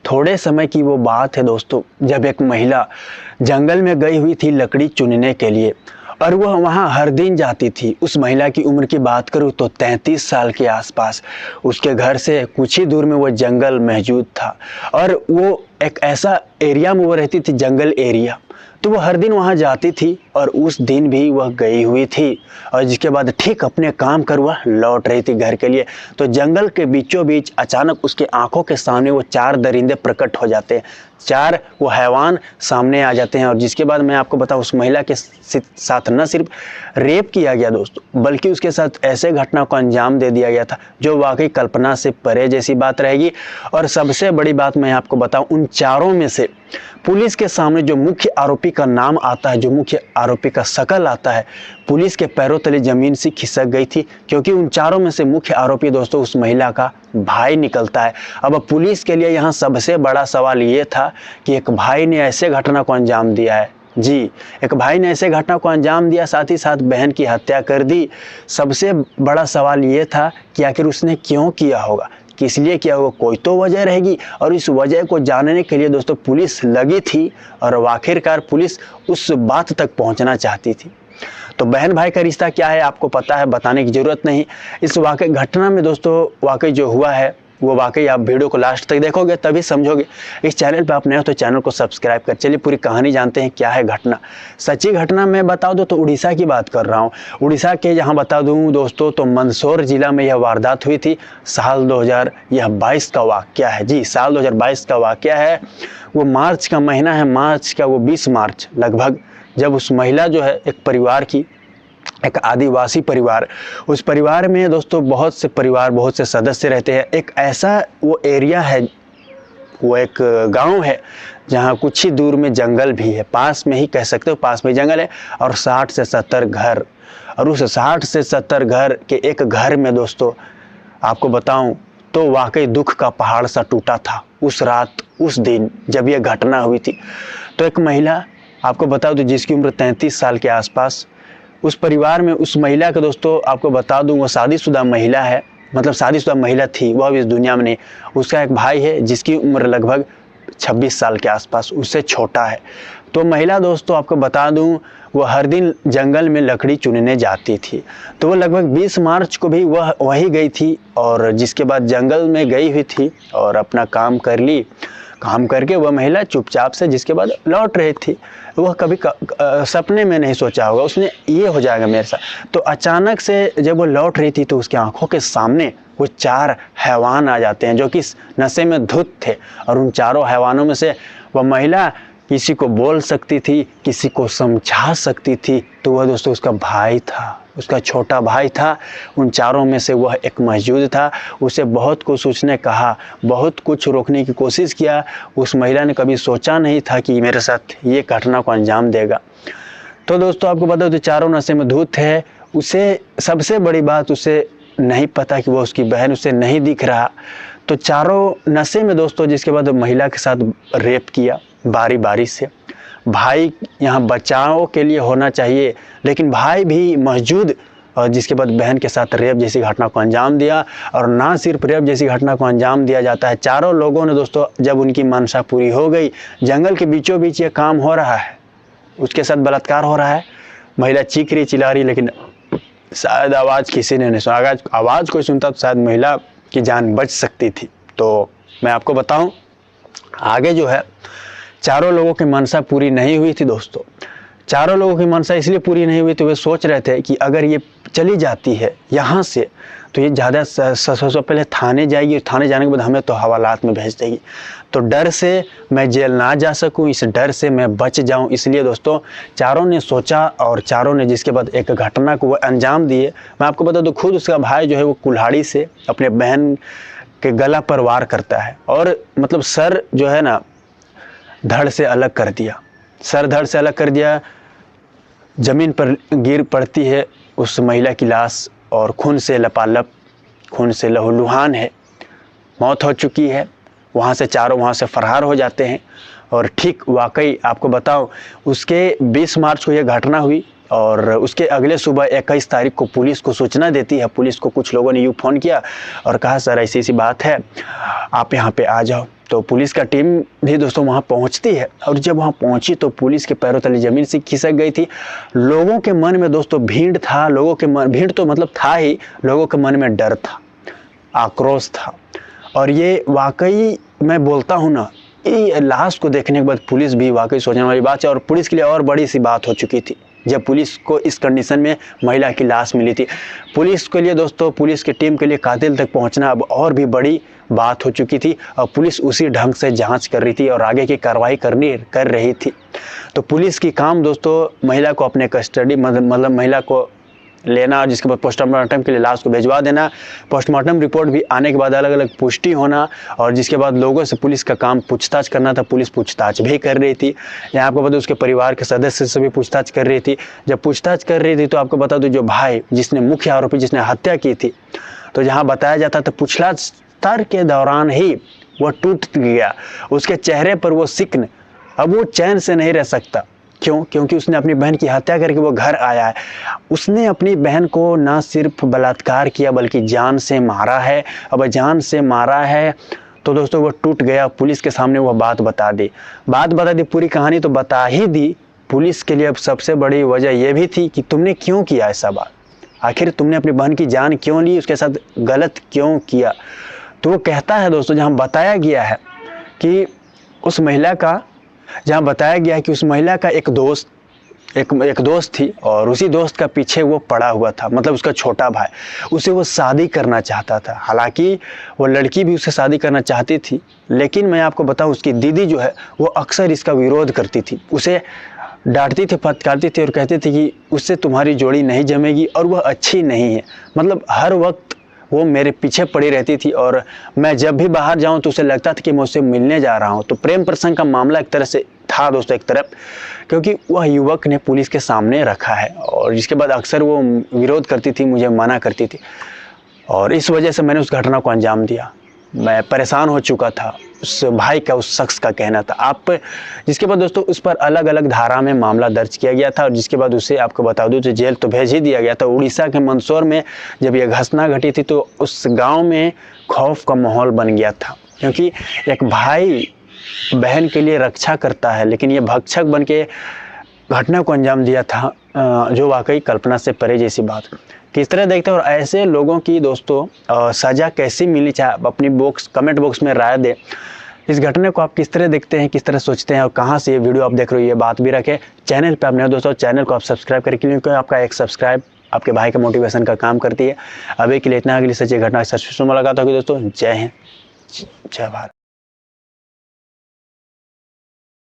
थोड़े समय की वो बात है दोस्तों, जब एक महिला जंगल में गई हुई थी लकड़ी चुनने के लिए और वह वहाँ हर दिन जाती थी। उस महिला की उम्र की बात करूँ तो 33 साल के आसपास। उसके घर से कुछ ही दूर में वो जंगल मौजूद था और वो एक ऐसा एरिया में वो रहती थी, जंगल एरिया। तो वो हर दिन वहाँ जाती थी और उस दिन भी वह गई हुई थी और जिसके बाद ठीक अपने काम कर वह लौट रही थी घर के लिए। तो जंगल के बीचों बीच अचानक उसके आंखों के सामने वो 4 दरिंदे प्रकट हो जाते हैं, 4 वो हैवान सामने आ जाते हैं। और जिसके बाद मैं आपको बताऊं, उस महिला के साथ न सिर्फ रेप किया गया दोस्तों, बल्कि उसके साथ ऐसे घटना को अंजाम दे दिया गया था जो वाकई कल्पना से परे जैसी बात रहेगी। और सबसे बड़ी बात मैं आपको बताऊं, उन चारों में से पुलिस के सामने जो मुख्य आरोपी का नाम आता है, जो मुख्य आरोपी का शकल आता है, पुलिस के पैरों तले जमीन सी खिसक गई थी, क्योंकि उन चारों में से मुख्य आरोपी दोस्तों उस महिला का भाई निकलता है। अब पुलिस के लिए यहाँ सबसे बड़ा सवाल ये था कि एक भाई ने ऐसे घटना को अंजाम दिया है। जी, एक भाई ने ऐसे घटना को अंजाम दिया, साथ ही साथ बहन की हत्या कर दी। सबसे बड़ा सवाल ये था कि आखिर उसने क्यों किया होगा, किस लिए किया होगा, कोई तो वजह रहेगी। और इस वजह को जानने के लिए दोस्तों पुलिस लगी थी और आखिरकार पुलिस उस बात तक पहुंचना चाहती थी। तो बहन भाई का रिश्ता क्या है आपको पता है, बताने की ज़रूरत नहीं। इस वाकई घटना में दोस्तों वाकई जो हुआ है वो वाकई आप वीडियो को लास्ट तक देखोगे तभी समझोगे। इस चैनल पे आप नए हो तो चैनल को सब्सक्राइब कर। चलिए पूरी कहानी जानते हैं क्या है घटना। सच्ची घटना मैं बता दूं तो उड़ीसा की बात कर रहा हूँ। उड़ीसा के यहाँ बता दूं दोस्तों तो मंदसौर जिला में यह वारदात हुई थी। साल 2022 का वाकया है। जी, साल 2022 का वाकया है। वो मार्च का महीना है, मार्च का वो 20 मार्च लगभग, जब उस महिला जो है एक परिवार की, एक आदिवासी परिवार, उस परिवार में दोस्तों बहुत से परिवार, बहुत से सदस्य रहते हैं। एक ऐसा वो एरिया है, वो एक गांव है जहां कुछ ही दूर में जंगल भी है, पास में ही कह सकते हो, पास में जंगल है और 60 से 70 घर। और उस 60 से 70 घर के एक घर में दोस्तों आपको बताऊं तो वाकई दुख का पहाड़ सा टूटा था उस रात, उस दिन जब यह घटना हुई थी। तो एक महिला आपको बताऊं तो जिसकी उम्र 33 साल के आसपास, उस परिवार में उस महिला के दोस्तों आपको बता दूं वो शादीशुदा महिला है, मतलब शादीशुदा महिला थी, वह अब इस दुनिया में नहीं। उसका एक भाई है जिसकी उम्र लगभग 26 साल के आसपास, उससे छोटा है। तो महिला दोस्तों आपको बता दूं वो हर दिन जंगल में लकड़ी चुनने जाती थी। तो वो लगभग 20 मार्च को भी वह वहीं गई थी और जिसके बाद जंगल में गई हुई थी और अपना काम कर ली। काम करके वह महिला चुपचाप से जिसके बाद लौट रही थी। वह कभी सपने में नहीं सोचा होगा उसने ये हो जाएगा मेरे साथ। तो अचानक से जब वो लौट रही थी तो उसकी आंखों के सामने वो 4 हैवान आ जाते हैं जो कि नशे में धुत थे। और उन चारों हैवानों में से वह महिला किसी को बोल सकती थी, किसी को समझा सकती थी। तो वह दोस्तों उसका भाई था, उसका छोटा भाई था। उन चारों में से वह एक मौजूद था। उसे बहुत कुछ उसने कहा, बहुत कुछ रोकने की कोशिश किया। उस महिला ने कभी सोचा नहीं था कि मेरे साथ ये घटना को अंजाम देगा। तो दोस्तों आपको बता दो चारों नशे में धुत है। उसे सबसे बड़ी बात, उसे नहीं पता कि वो उसकी बहन उसे नहीं दिख रहा। तो चारों नशे में दोस्तों जिसके बाद महिला के साथ रेप किया बारी बारी से। भाई यहाँ बचाव के लिए होना चाहिए लेकिन भाई भी मौजूद, और जिसके बाद बहन के साथ रेप जैसी घटना को अंजाम दिया। और ना सिर्फ रेप जैसी घटना को अंजाम दिया जाता है, चारों लोगों ने दोस्तों जब उनकी मंशा पूरी हो गई, जंगल के बीचों बीच ये काम हो रहा है, उसके साथ बलात्कार हो रहा है। महिला चीख रही, चिल्ला रही, लेकिन शायद आवाज़ किसी ने नहीं सुना। अगर आवाज़ कोई सुनता तो शायद महिला की जान बच सकती थी। तो मैं आपको बताऊं आगे जो है, चारों लोगों की मनसा पूरी नहीं हुई थी दोस्तों। चारों लोगों की मनसा इसलिए पूरी नहीं हुई तो वे सोच रहे थे कि अगर ये चली जाती है यहाँ से तो ये ज़्यादा सबसे पहले थाने जाएगी और थाने जाने के बाद हमें तो हवालात में भेज देगी। तो डर से मैं जेल ना जा सकूं, इस डर से मैं बच जाऊं, इसलिए दोस्तों चारों ने सोचा और चारों ने जिसके बाद एक घटना को वो अंजाम दिए। मैं आपको बता दूं खुद उसका भाई जो है वो कुल्हाड़ी से अपने बहन के गला पर वार करता है और मतलब सर जो है ना धड़ से अलग कर दिया, सर धड़ से अलग कर दिया। ज़मीन पर गिर पड़ती है उस महिला की लाश और खून से लपालप, खून से लहूलुहान है, मौत हो चुकी है। वहाँ से चारों वहाँ से फरार हो जाते हैं। और ठीक वाकई आपको बताऊं उसके 20 मार्च को यह घटना हुई और उसके अगले सुबह 21 तारीख को पुलिस को सूचना देती है। पुलिस को कुछ लोगों ने यूँ फ़ोन किया और कहा सर ऐसी ऐसी बात है, आप यहाँ पे आ जाओ। तो पुलिस का टीम भी दोस्तों वहाँ पहुँचती है, और जब वहाँ पहुँची तो पुलिस के पैरों तले ज़मीन से खिसक गई थी। लोगों के मन में दोस्तों भीड़ था, भीड़ तो मतलब था ही, लोगों के मन में डर था, आक्रोश था। और ये वाकई मैं बोलता हूँ ना, ये लाश को देखने के बाद पुलिस भी वाकई सोचने वाली बात है। और पुलिस के लिए और बड़ी सी बात हो चुकी थी जब पुलिस को इस कंडीशन में महिला की लाश मिली थी। पुलिस के लिए दोस्तों, पुलिस की टीम के लिए कातिल तक पहुंचना अब और भी बड़ी बात हो चुकी थी, और पुलिस उसी ढंग से जांच कर रही थी और आगे की कार्रवाई कर रही थी। तो पुलिस की काम दोस्तों महिला को अपने कस्टडी मतलब महिला को लेना, और जिसके बाद पोस्टमार्टम के लिए लाश को भिजवा देना। पोस्टमार्टम रिपोर्ट भी आने के बाद अलग अलग पुष्टि होना, और जिसके बाद लोगों से पुलिस का काम पूछताछ करना था। पुलिस पूछताछ भी कर रही थी। यहाँ आपको बता, उसके परिवार के सदस्य से भी पूछताछ कर रही थी। जब पूछताछ कर रही थी तो आपको बता दूं, जो भाई जिसने मुख्य आरोपी जिसने हत्या की थी, तो जहाँ बताया जाता था पूछताछ के दौरान ही वह टूट गया। उसके चेहरे पर वो सिक्न, अब वो चैन से नहीं रह सकता। क्यों? क्योंकि उसने अपनी बहन की हत्या करके वो घर आया है। उसने अपनी बहन को ना सिर्फ बलात्कार किया बल्कि जान से मारा है। अब जान से मारा है तो दोस्तों वो टूट गया। पुलिस के सामने वह बात बता दी, पूरी कहानी तो बता ही दी। पुलिस के लिए अब सबसे बड़ी वजह यह भी थी कि तुमने क्यों किया ऐसा बात, आखिर तुमने अपनी बहन की जान क्यों ली, उसके साथ गलत क्यों किया। तो वो कहता है दोस्तों, जहाँ बताया गया है कि उस महिला का एक दोस्त थी, और उसी दोस्त का पीछे वो पड़ा हुआ था, मतलब उसका छोटा भाई। उसे वो शादी करना चाहता था। हालांकि वो लड़की भी उससे शादी करना चाहती थी, लेकिन मैं आपको बताऊं, उसकी दीदी जो है वो अक्सर इसका विरोध करती थी, उसे डांटती थी, फटकारती थी और कहती थी कि उससे तुम्हारी जोड़ी नहीं जमेगी और वह अच्छी नहीं है। मतलब हर वक्त वो मेरे पीछे पड़ी रहती थी, और मैं जब भी बाहर जाऊं तो उसे लगता था कि मैं उससे मिलने जा रहा हूं। तो प्रेम प्रसंग का मामला एक तरह से था दोस्तों, एक तरफ, क्योंकि वह युवक ने पुलिस के सामने रखा है, और जिसके बाद अक्सर वो विरोध करती थी, मुझे मना करती थी, और इस वजह से मैंने उस घटना को अंजाम दिया। मैं परेशान हो चुका था, उस भाई का, उस शख्स का कहना था। जिसके बाद दोस्तों उस पर अलग अलग धारा में मामला दर्ज किया गया था, और जिसके बाद उसे आपको बता दूं, तो जेल तो भेज ही दिया गया था। उड़ीसा के मंदसौर में जब यह घटना घटी थी तो उस गांव में खौफ का माहौल बन गया था, क्योंकि एक भाई बहन के लिए रक्षा करता है, लेकिन ये भक्षक बन के घटना को अंजाम दिया था, जो वाकई कल्पना से परे जैसी बात। किस तरह देखते हैं, और ऐसे लोगों की दोस्तों सज़ा कैसी मिली, चाहे आप अपनी कमेंट बॉक्स में राय दें। इस घटने को आप किस तरह देखते हैं, किस तरह सोचते हैं, और कहाँ से ये वीडियो आप देख रहे हो, ये बात भी रखें। चैनल पे आप नए दोस्तों, चैनल को आप सब्सक्राइब करें, क्योंकि आपका एक सब्सक्राइब आपके भाई का मोटिवेशन का काम करती है। अभी के लिए इतना, अगली सच्ची घटना सच में मुलाकात होगी दोस्तों। जय हिंद, जय भारत।